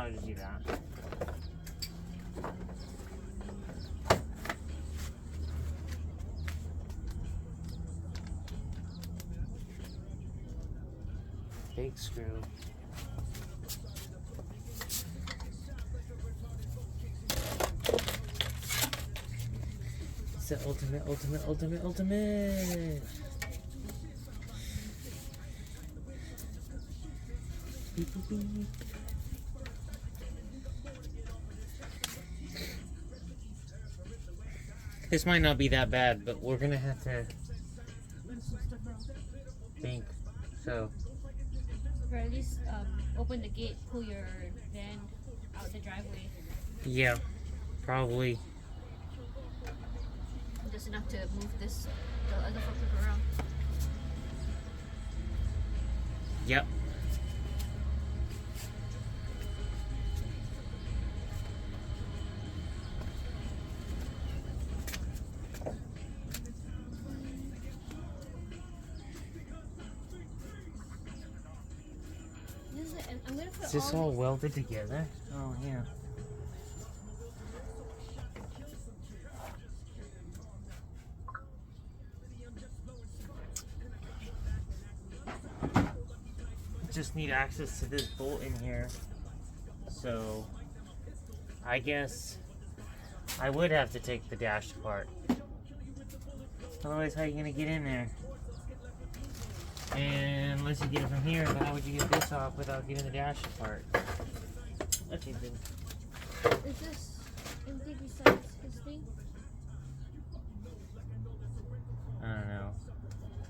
I'll just do that. Big screw. It's the ultimate. Beep, beep, beep. This might not be that bad, but we're gonna have to think. So. Or at least open the gate, pull your van out the driveway. Yeah, probably. Just enough to move the other forklift around. Yep. I'm gonna put Is this all welded together? Oh, yeah. Just need access to this bolt in here. So, I guess I would have to take the dash apart. Otherwise, how are you gonna get in there? And unless you get it from here, but how would you get this off without getting the dash apart? Okay, then. Is this empty besides his thing? I don't know.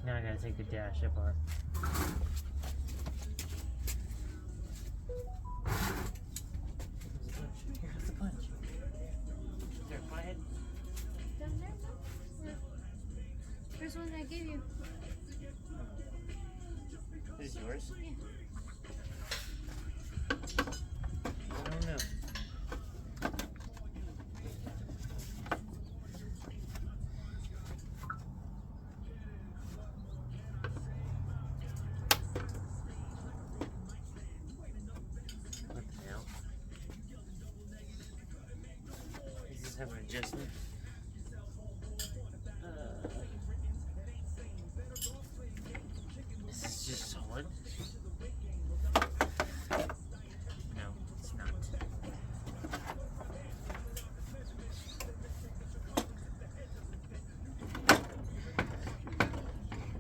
Now I gotta take the dash apart. Here's the punch. There, go ahead. Down there? Yeah. First one I gave you. This is yours? Yeah. I don't know. What the hell? Does this have an adjustment? This is just solid. No, it's not.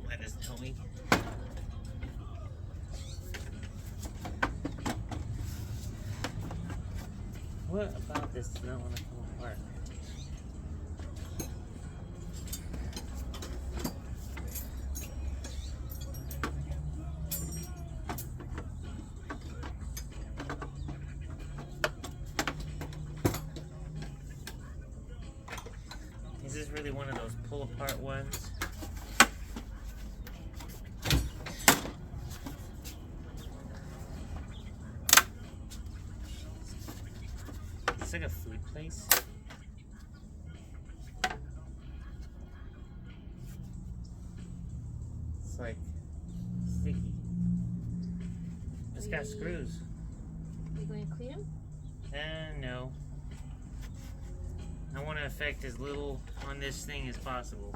That doesn't tell me. What about this does not want to come apart? Is this really one of those pull apart ones? It's like a food place. It's like sticky. It's got screws. Are you going to clean them? No. I want to affect as little on this thing as possible.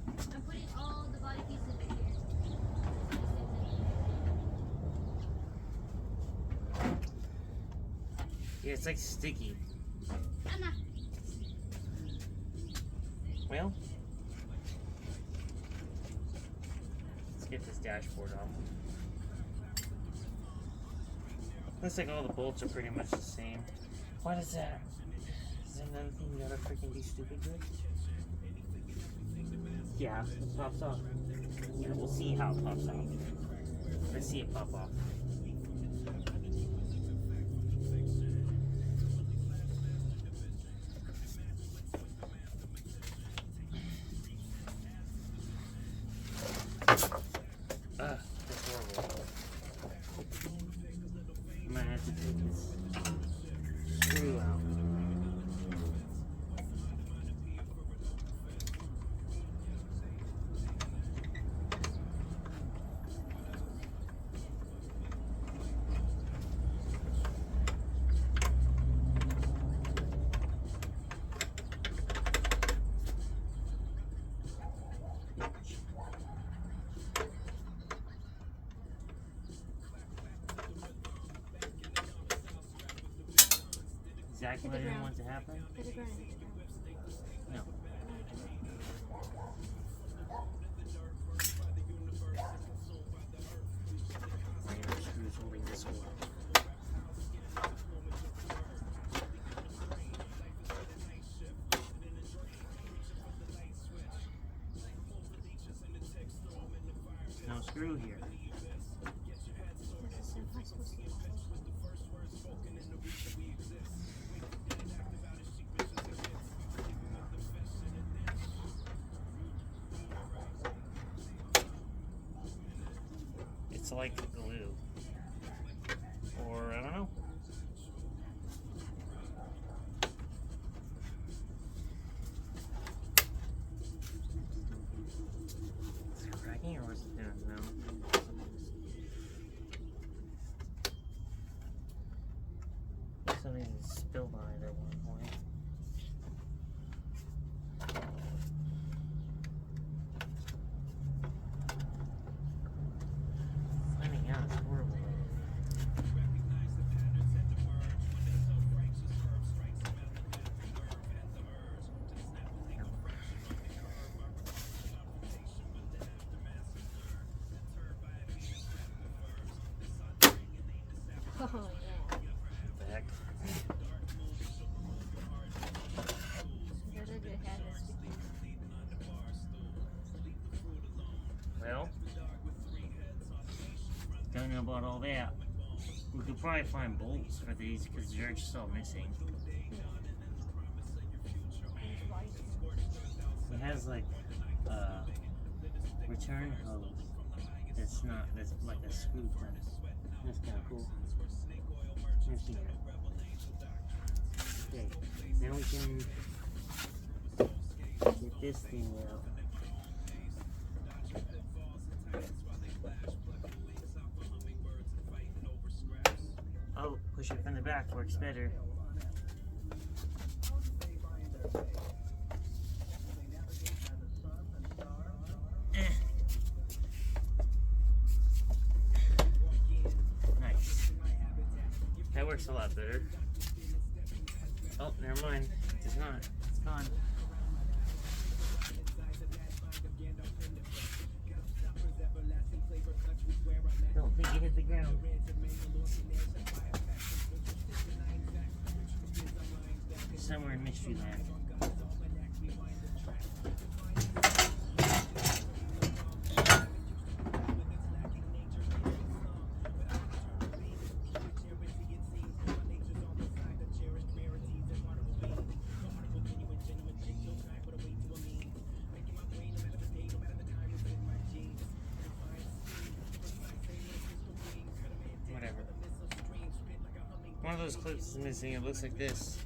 I'm putting all the body pieces in here. Yeah, it's like sticky. Anna. Well, let's get this dashboard off. Looks like all the bolts are pretty much the same. What is that? Is that another thing you gotta freaking be stupid with? Yeah, it pops off. Yeah, we'll see how it pops off. Let's see it pop off. That's horrible. I'm gonna have to take this screw out. Hit What the I didn't ground. want to happen? Hit the ground. Hit the ground. No. Regular screws holding this one. No screw here. This is impossible. It's like glue. Or, I don't know. Is it cracking or is it doing? No. Something spilled on it at one point. Finding out is horrible. Oh yeah. What the heck? There's a good head that's speaking. Well, don't know about all that. We could probably find bolts for these because they're just all missing. It has like a return hose that's like a screw thing. That's kind of cool. Let's see. Okay, now we can get this thing out. Oh, push it from the back works better. Nice. That works a lot better. Oh, never mind. It does not. It's gone. Don't think you hit the ground. Somewhere in Mystery Land. Whatever. One of those clips is missing. It looks like this.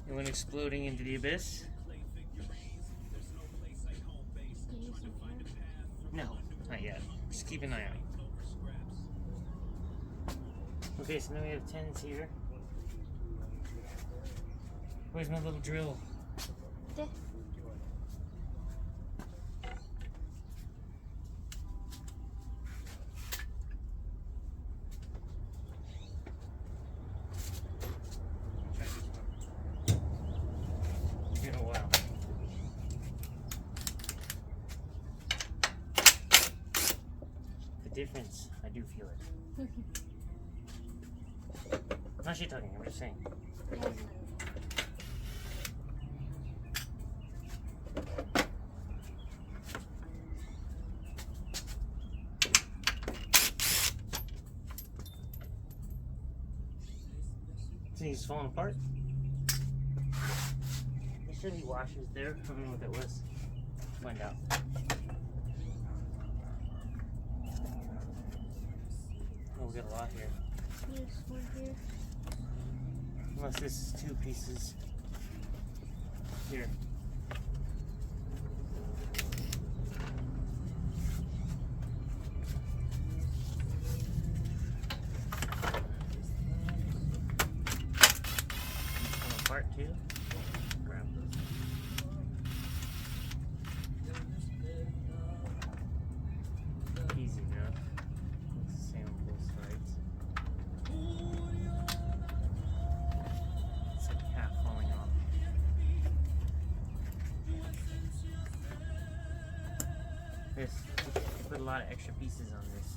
It went exploding into the abyss. No, not yet. Just keep an eye out. Okay, so now we have 10s here. Where's my little drill? There. Try this one. It's been a while. The difference, I do feel it. I'm not shit talking, I'm just saying. Things falling apart. There should be washers there. I don't know what that was. Find out. Oh, we got a lot here. There's one here. Unless this is 2 pieces. Here. Part 2. Grab those. Easy enough. Looks the same on both sides. This, they put a lot of extra pieces on this.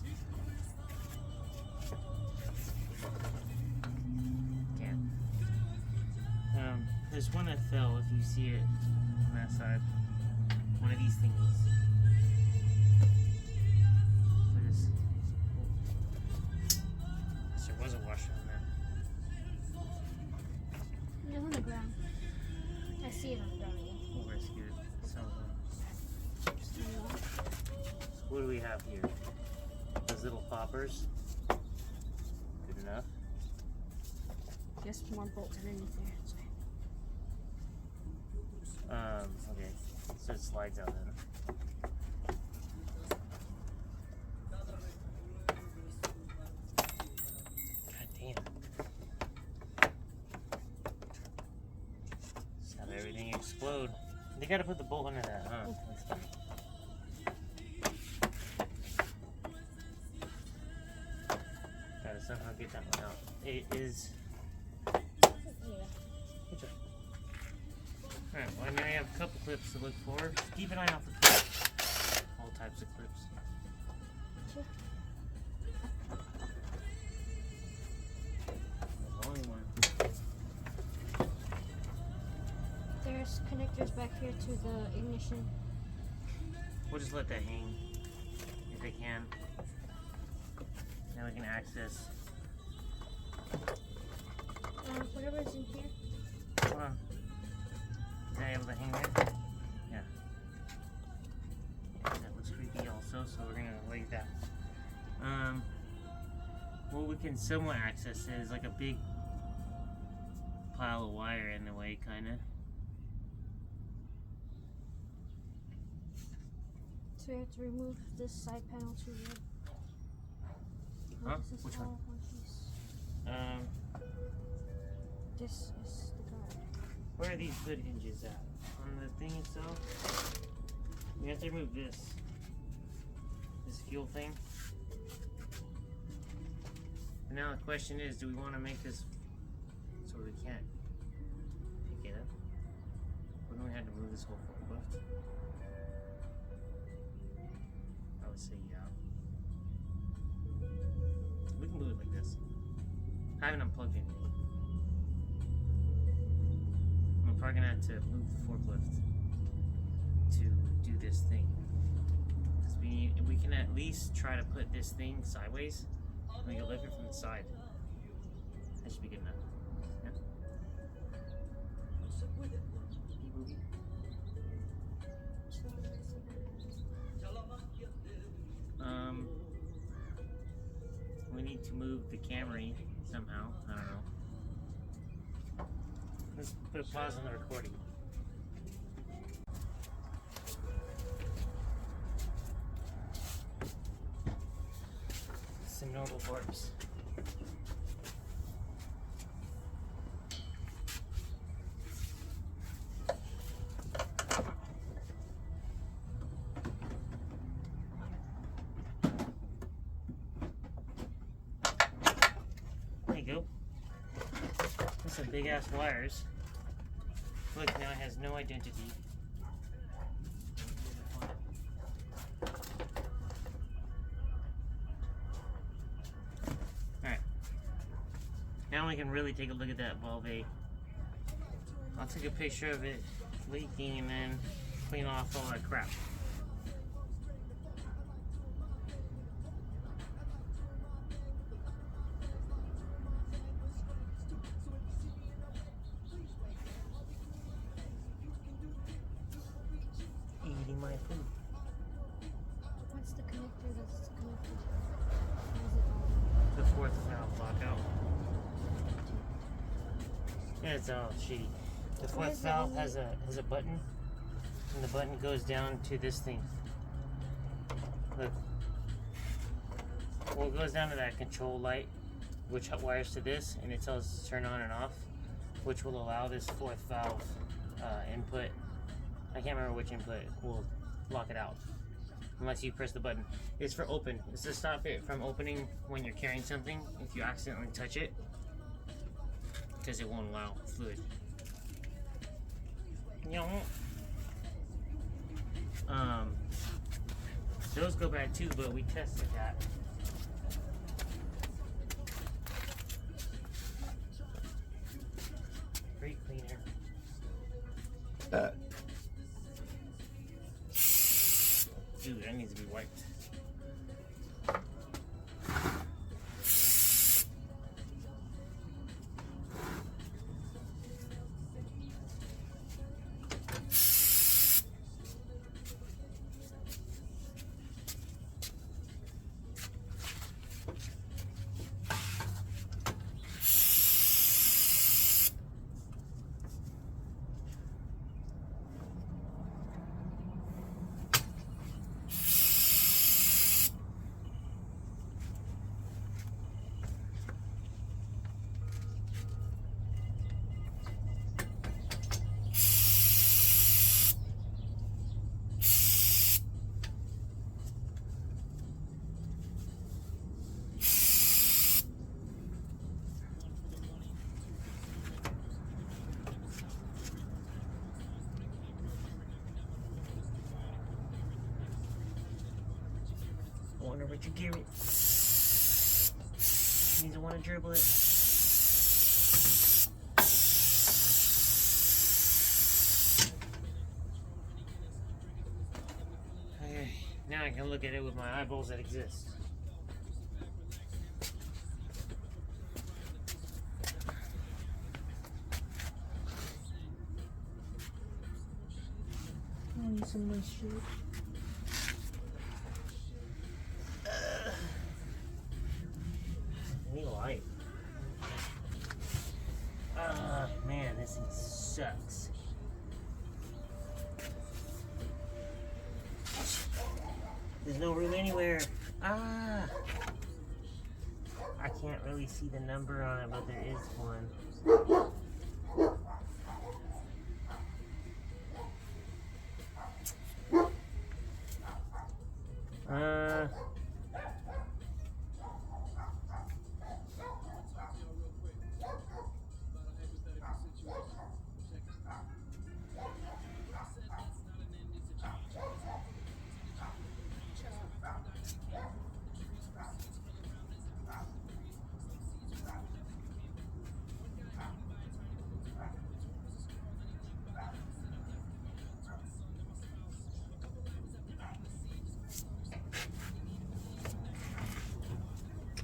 Can't. There's one that fell, if you see it on that side. One of these thingies. There was a washer on there. It's on the ground. I see it on the ground. We'll rescue it. So what do we have here? Those little poppers. Good enough. Just more bolts underneath there. Okay. So it slides out then. God damn. Just have everything explode. They gotta put the bolt under that, huh? That's funny. Gotta somehow get that one out. It is. Good job. Alright, well, now I have a couple clips to look for. Just keep an eye out for clips. All types of clips. There's only one. There's connectors back here to the ignition. We'll just let that hang if they can. Now we can access. Whatever's in here. Hold on. Is that able to hang there? Yeah. That looks creepy also, so we're gonna leave that. What we can somewhat access is like a big pile of wire in the way, kinda. So we have to remove this side panel too. Huh? This is Which all one? piece. This is the guard. Where are these hood hinges at? On the thing itself? We have to remove this fuel thing. And now the question is, do we want to make this so we can't pick it up? Wouldn't we have to move this whole forklift? I would say yeah. We can move it like this. I haven't unplugged anything. I'm probably gonna have to move the forklift to do this thing. Because we can at least try to put this thing sideways. We can lift it from the side. That should be good enough. Yeah. Keep moving. We need to move the Camry somehow. I don't know. Let's put a pause on the recording. Some normal barks. There you go. There's some big ass wires. Look, now it has no identity. Alright. Now we can really take a look at that valve. I'll take a picture of it leaking and then clean off all that crap. Eating my food. What's the connector that's connected? What is it called? The fourth valve lockout. Yeah, it's all shitty. The fourth valve has a button, and the button goes down to this thing. Look. Well, it goes down to that control light, which wires to this, and it tells us to turn on and off, which will allow this fourth valve input. I can't remember which input will lock it out, unless you press the button. It's for open. It's to stop it from opening when you're carrying something if you accidentally touch it, because it won't allow fluid. Those go bad too, but we tested that. Brake cleaner. Dude, that needs to be wiped. I wonder what you give it. Means I want to dribble it. Okay, now I can look at it with my eyeballs that exist. I need some of my shit. Light. Man, this thing sucks. There's no room anywhere. I can't really see the number on it, but there is one.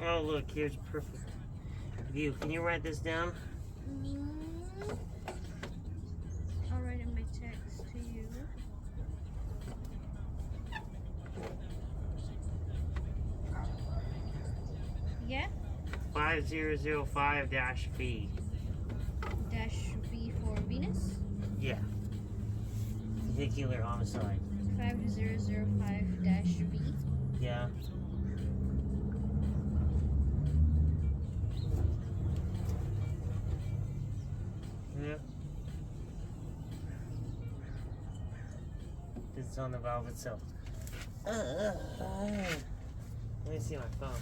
Oh, look, here's a perfect view. Can you write this down? I'll write in my text to you. Yeah? 5005-V. -V for Venus? Yeah. Vehicular homicide. 5005-V. Yeah. Yeah. This is on the valve itself. Let me see my phone.